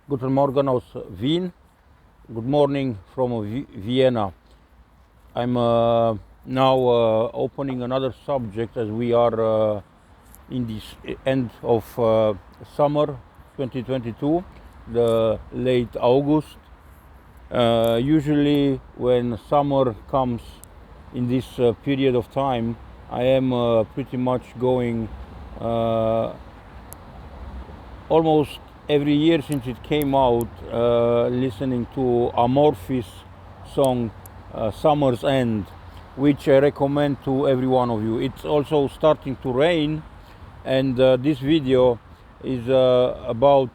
Guten Morgen aus Wien. Good morning from Vienna. I'm now opening another subject as we are in this end of summer 2022, the late August. Usually when summer comes in this period of time, I am pretty much going almost every year since it came out, listening to Amorphis song Summer's End, which I recommend to every one of you. It's also starting to rain, and this video is about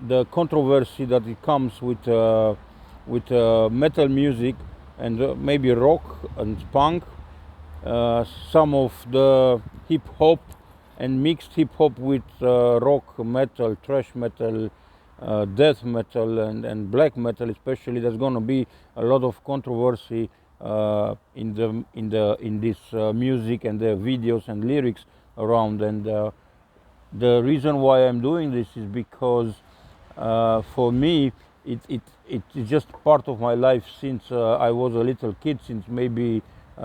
the controversy that it comes with metal music and maybe rock and punk, some of the hip hop and mixed hip hop with rock, metal, thrash metal, death metal, and black metal. Especially, there's going to be a lot of controversy in this music and the videos and lyrics around. And the reason why I'm doing this is because for me it's just part of my life since I was a little kid. Since maybe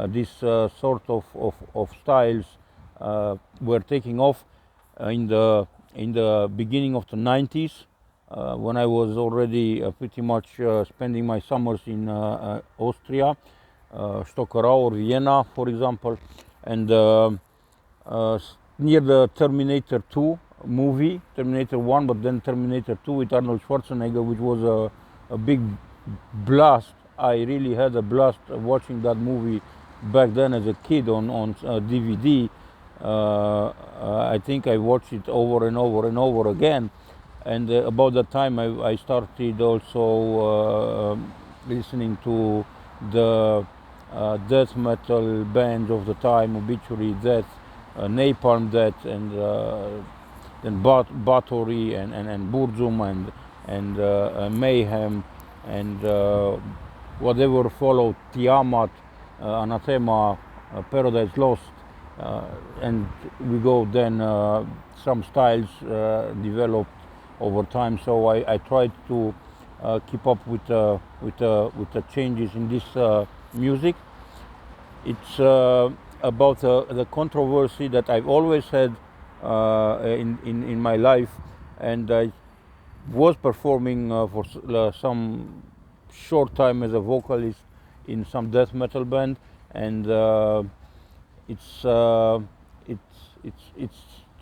this sort of styles were taking off in the beginning of the 90s, when I was already pretty much spending my summers in Austria, Stockerau or Vienna, for example, and near the Terminator 2 movie, Terminator 1, but then Terminator 2 with Arnold Schwarzenegger, which was a big blast. I really had a blast watching that movie back then as a kid on DVD. I think I watched it over and over and over again, and about that time I started also listening to the death metal bands of the time: Obituary Death, Napalm Death, and then Bathory and Burzum and Mayhem and whatever followed, Tiamat, Anathema, Paradise Lost. And we go then some styles developed over time. So I tried to keep up with the changes in this music. It's about the controversy that I've always had in my life, and I was performing for some short time as a vocalist in some death metal band, and it's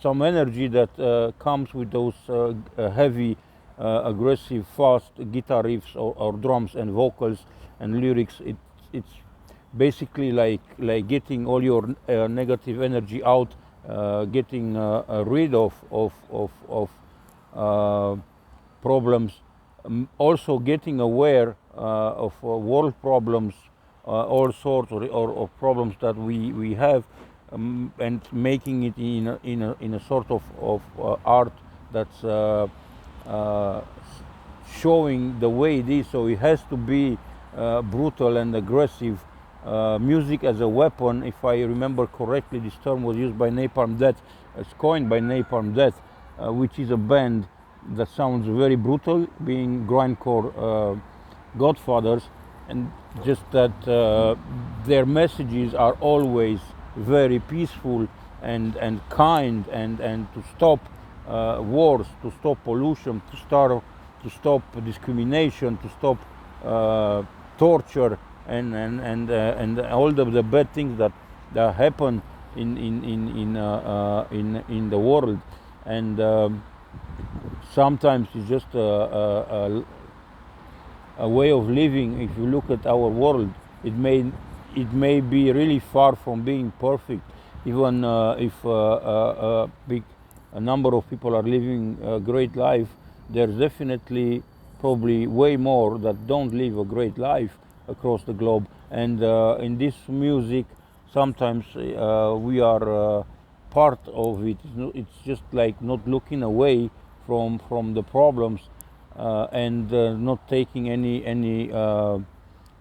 some energy that comes with those heavy, aggressive, fast guitar riffs or drums and vocals and lyrics. It's basically like getting all your negative energy out, getting rid of problems, also getting aware of world problems, all sorts or problems that we have, and making it in a sort of art that's showing the way it is. So it has to be brutal and aggressive. Music as a weapon, if I remember correctly, this term was used by Napalm Death. It's coined by Napalm Death, which is a band that sounds very brutal, being grindcore godfathers, and just that their messages are always very peaceful and kind, and to stop wars, to stop pollution, to stop discrimination, to stop torture, and all the bad things that happen in the world. And sometimes it's just a way of living. If you look at our world, it may be really far from being perfect, even if a number of people are living a great life. There's definitely probably way more that don't live a great life across the globe. And in this music, sometimes we are part of it. It's just like not looking away from the problems, and not taking any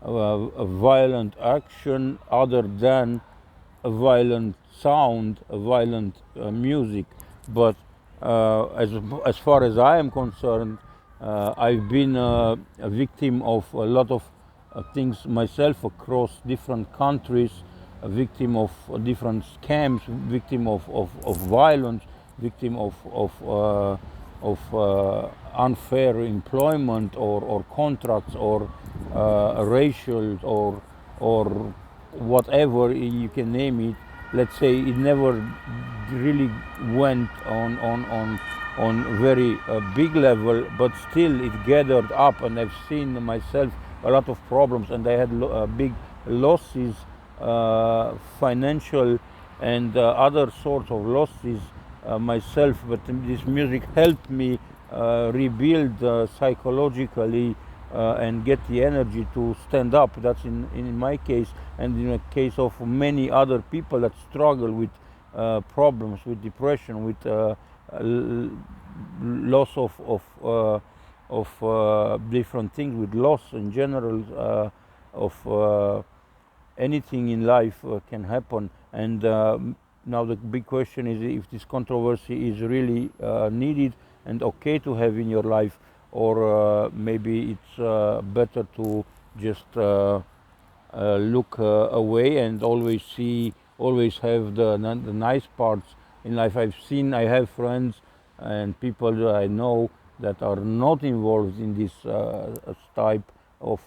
violent action other than a violent sound, a violent music. But as far as I am concerned, I've been a victim of a lot of things myself across different countries, a victim of different scams, victim of violence, victim of unfair employment or contracts or racial or whatever you can name it. Let's say it never really went on very big level, but still it gathered up, and I've seen myself a lot of problems, and I had big losses, financial and other sorts of losses myself. But this music helped me rebuild psychologically and get the energy to stand up. That's in my case, and in the case of many other people that struggle with problems, with depression, with loss of different things, with loss in general of anything in life can happen. And now the big question is if this controversy is really needed and okay to have in your life, or maybe it's better to just look away and always have the nice parts in life. I have friends and people that I know that are not involved in this type of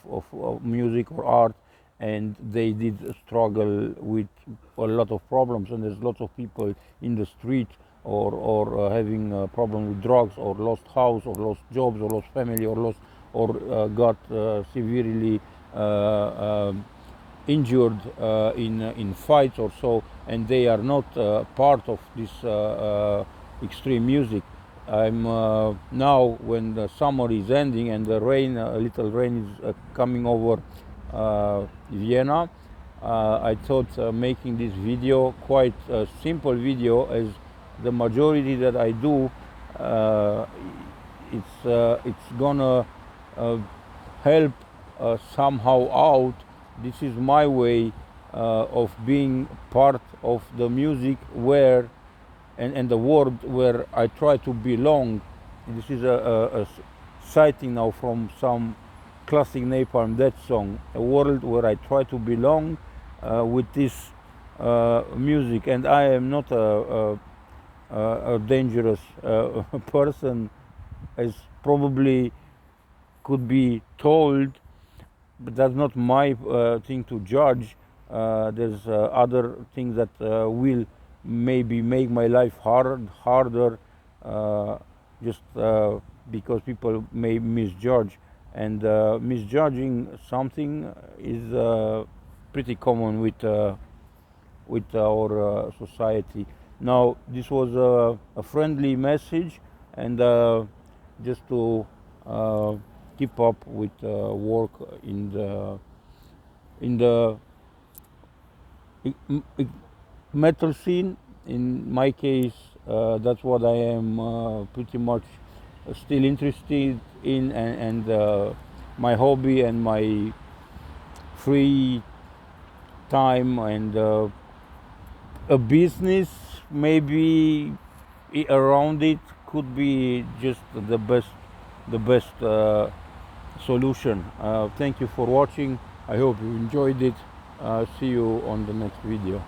music or art, and they did struggle with a lot of problems, and there's lots of people in the street or having a problem with drugs, or lost house, or lost jobs, or lost family, or lost or got severely injured in fights or so, and they are not part of this extreme music. I'm now, when the summer is ending and the rain, a little rain is coming over Vienna, I thought making this video, quite a simple video, as the majority that I do, it's gonna help somehow out. This is my way of being part of the music where and the world where I try to belong. This is a citing now from some classic Napalm Death song, a world where I try to belong with this music. And I am not a dangerous person, as probably could be told, but that's not my thing to judge. There's other things that will maybe make my life harder, just because people may misjudge, and misjudging something is pretty common with our society. Now, this was a friendly message, and just to keep up with work in the metal scene. In my case, that's what I am pretty much still interested in, and my hobby and my free time, and a business maybe around it could be just the best solution. Thank you for watching. I hope you enjoyed it. See you on the next video.